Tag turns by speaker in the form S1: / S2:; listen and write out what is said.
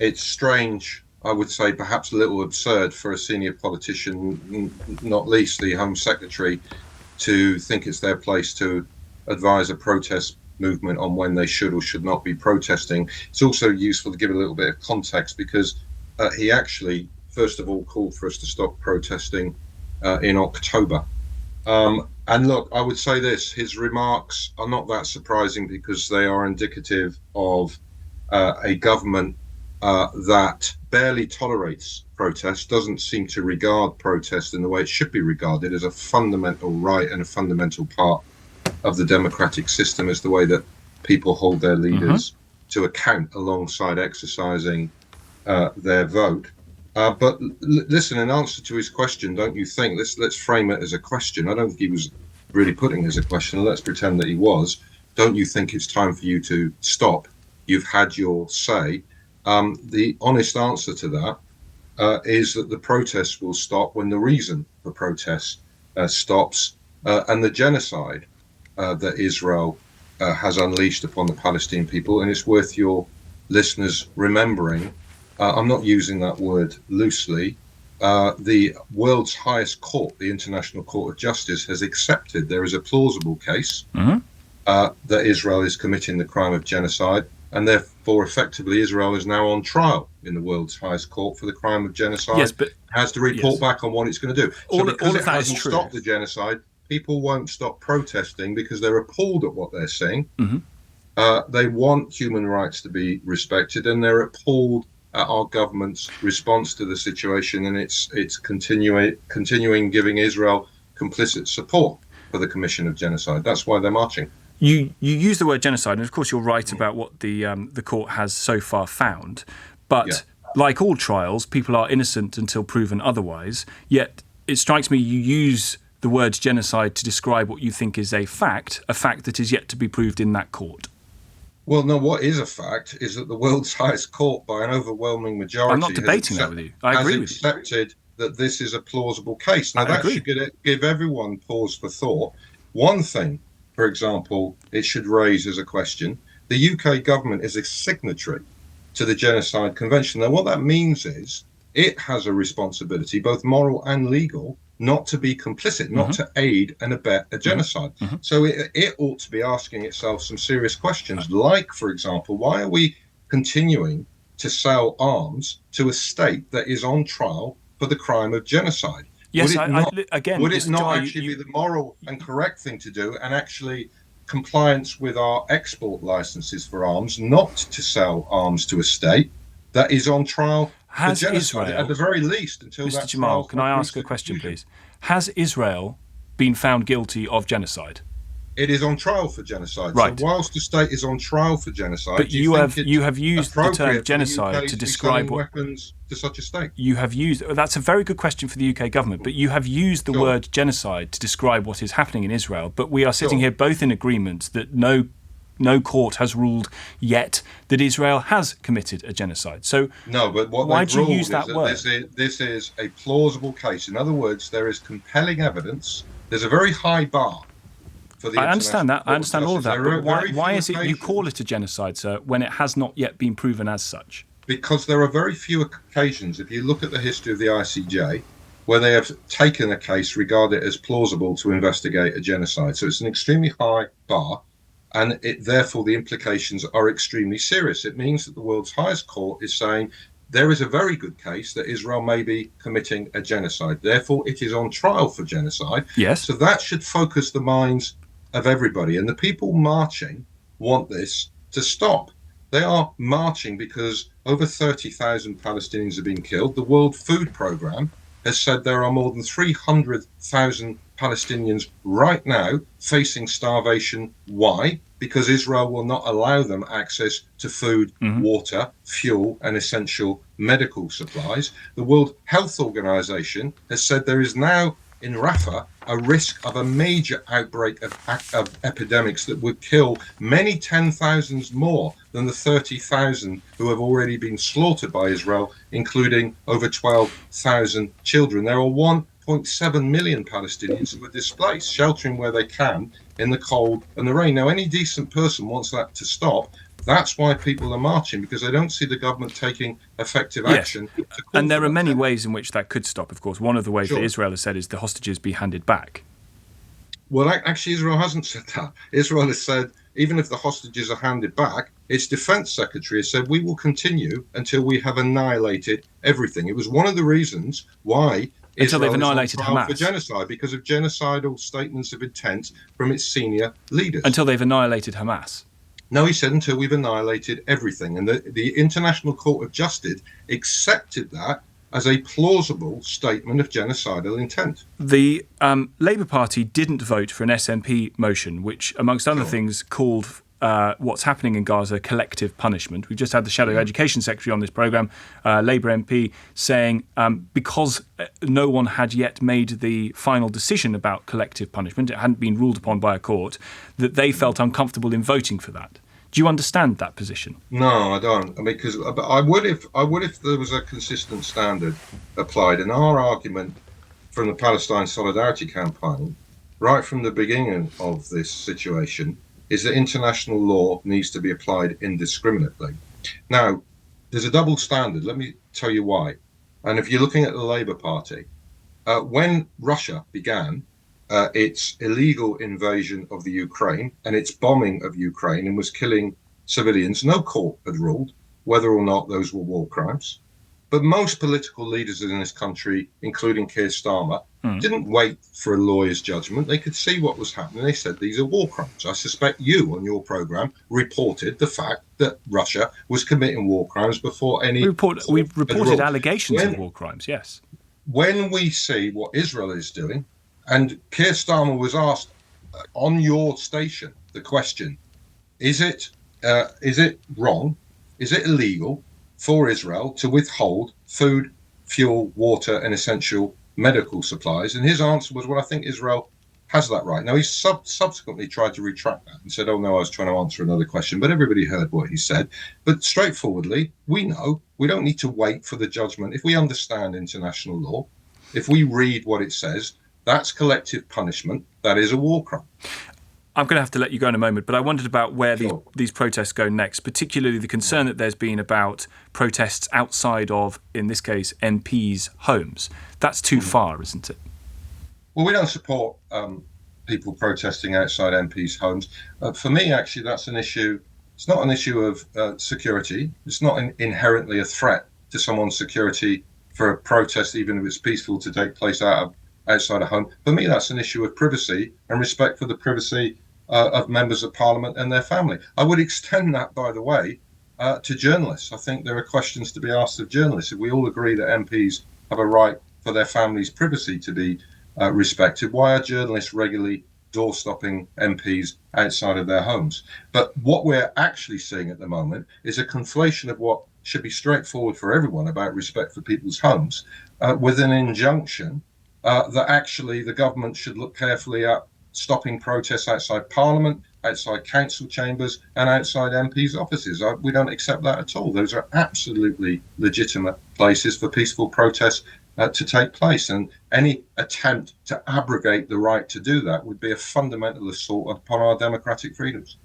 S1: it's strange, I would say perhaps a little absurd for a senior politician, not least the Home Secretary, to think it's their place to advise a protest movement on when they should or should not be protesting. It's also useful to give a little bit of context because he actually, first of all, called for us to stop protesting in October. And look, I would say this, his remarks are not that surprising because they are indicative of a government that barely tolerates protest, doesn't seem to regard protest in the way it should be regarded as a fundamental right and a fundamental part of the democratic system, is the way that people hold their leaders to account alongside exercising their vote. But listen, in answer to his question, don't you think, let's frame it as a question. I don't think he was really putting it as a question. Let's pretend that he was. Don't you think it's time for you to stop? You've had your say. The honest answer to that is that the protests will stop when the reason for protests stops, and the genocide that Israel has unleashed upon the Palestinian people. And it's worth your listeners remembering, I'm not using that word loosely, the world's highest court, the International Court of Justice, has accepted there is a plausible case that Israel is committing the crime of genocide, and therefore effectively Israel is now on trial in the world's highest court for the crime of genocide.
S2: Yes, but
S1: has to report back on what it's going to do.
S2: All
S1: So because
S2: of
S1: it
S2: that is
S1: hasn't
S2: true.
S1: stopped the genocide, people won't stop protesting because they're appalled at what they're seeing. They want human rights to be respected, and they're appalled at our government's response to the situation, and it's continuing giving Israel complicit support for the commission of genocide. That's why they're marching.
S2: You use the word genocide, and of course you're right about what the court has so far found. But like all trials, people are innocent until proven otherwise. Yet it strikes me you use the word genocide to describe what you think is a fact that is yet to be proved in that court.
S1: Well, no, what is a fact is that the world's highest court, by an overwhelming majority,
S2: I'm not debating that with you. I agree with you.
S1: Has accepted that this is a plausible case. Now, that should give everyone pause for thought. One thing, for example, it should raise as a question, the UK government is a signatory to the Genocide Convention. Now, what that means is it has a responsibility, both moral and legal, not to be complicit, not to aid and abet a genocide. So it ought to be asking itself some serious questions, like, for example, why are we continuing to sell arms to a state that is on trial for the crime of genocide?
S2: Yes,
S1: would it not actually be the moral and correct thing to do, and actually compliance with our export licenses for arms, not to sell arms to a state that is on trial for genocide, Israel, at the very least, until
S2: Mr. Jamal, can I ask a question, please? Has Israel been found guilty of genocide?
S1: It is on trial for genocide.
S2: Right.
S1: So whilst the state is on trial for genocide,
S2: but you have used the term genocide to describe
S1: weapons to such a state.
S2: You have used. That's a very good question for the UK government. But you have used the word genocide to describe what is happening in Israel. But we are sitting here both in agreement that no court has ruled yet that Israel has committed a genocide. So
S1: no, but
S2: why do you use that word?
S1: This is a plausible case. In other words, there is compelling evidence. There's a very high bar.
S2: I understand that. I understand all of that. But why is it you call it a genocide, sir, when it has not yet been proven as such?
S1: Because there are very few occasions, if you look at the history of the ICJ, where they have taken a case, regard it as plausible to investigate a genocide. So it's an extremely high bar, and therefore the implications are extremely serious. It means that the world's highest court is saying there is a very good case that Israel may be committing a genocide. Therefore, it is on trial for genocide.
S2: Yes.
S1: So that should focus the minds of everybody. And the people marching want this to stop. They are marching because over 30,000 Palestinians have been killed. The World Food Programme has said there are more than 300,000 Palestinians right now facing starvation. Why? Because Israel will not allow them access to food, water, fuel, and essential medical supplies. The World Health Organization has said there is now in Rafah a risk of a major outbreak of epidemics that would kill many 10,000s more than the 30,000 who have already been slaughtered by Israel, including over 12,000 children. There are 1.7 million Palestinians who are displaced, sheltering where they can in the cold and the rain. Now, any decent person wants that to stop, That's why people are marching, because they don't see the government taking effective
S2: Yes.
S1: action to call
S2: And
S1: for
S2: there are
S1: that.
S2: many ways in which that could stop, of course. One of the ways that
S1: Sure.
S2: Israel has said is the hostages be handed back.
S1: Well, actually, Israel hasn't said that. Israel has said, even if the hostages are handed back, its defense secretary has said, we will continue until we have annihilated everything. It was one of the reasons why
S2: Until they've
S1: Israel is on
S2: annihilated
S1: trial for
S2: Hamas.
S1: genocide, because of genocidal statements of intent from its senior leaders.
S2: Until they've annihilated Hamas.
S1: No, he said, until we've annihilated everything. And the International Court of Justice accepted that as a plausible statement of genocidal intent.
S2: The Labour Party didn't vote for an SNP motion, which, amongst other things, called what's happening in Gaza collective punishment. We've just had the Shadow Education Secretary on this programme, Labour MP, saying because no one had yet made the final decision about collective punishment, it hadn't been ruled upon by a court, that they felt uncomfortable in voting for that. Do you understand that position?
S1: No, I don't. I mean, because I would if there was a consistent standard applied. And our argument from the Palestine Solidarity Campaign, right from the beginning of this situation, is that international law needs to be applied indiscriminately. Now, there's a double standard. Let me tell you why. And if you're looking at the Labour Party, when Russia began its illegal invasion of the Ukraine and its bombing of Ukraine and was killing civilians, no court had ruled whether or not those were war crimes. But most political leaders in this country, including Keir Starmer, didn't wait for a lawyer's judgment. They could see what was happening. They said these are war crimes. I suspect you on your programme reported the fact that Russia was committing war crimes before any...
S2: We've reported allegations of war crimes, yes.
S1: When we see what Israel is doing, and Keir Starmer was asked on your station the question, is it wrong, is it illegal for Israel to withhold food, fuel, water, and essential medical supplies? And his answer was, well, I think Israel has that right. Now, he subsequently tried to retract that and said, oh, no, I was trying to answer another question. But everybody heard what he said. But straightforwardly, we know we don't need to wait for the judgment. If we understand international law, if we read what it says, that's collective punishment. That is a war crime.
S2: I'm going to have to let you go in a moment, but I wondered about where these protests go next, particularly the concern that there's been about protests outside of, in this case, MPs' homes. That's too far, isn't it?
S1: Well, we don't support people protesting outside MPs' homes. For me, actually, that's an issue. It's not an issue of security. It's not inherently a threat to someone's security for a protest, even if it's peaceful, to take place outside a home. For me, that's an issue of privacy and respect for the privacy of members of parliament and their family. I would extend that, by the way, to journalists. I think there are questions to be asked of journalists. If we all agree that MPs have a right for their families' privacy to be respected, why are journalists regularly door-stopping MPs outside of their homes? But what we're actually seeing at the moment is a conflation of what should be straightforward for everyone about respect for people's homes with an injunction that actually the government should look carefully at stopping protests outside Parliament, outside council chambers, and outside MPs' offices. We don't accept that at all. Those are absolutely legitimate places for peaceful protests to take place. And any attempt to abrogate the right to do that would be a fundamental assault upon our democratic freedoms.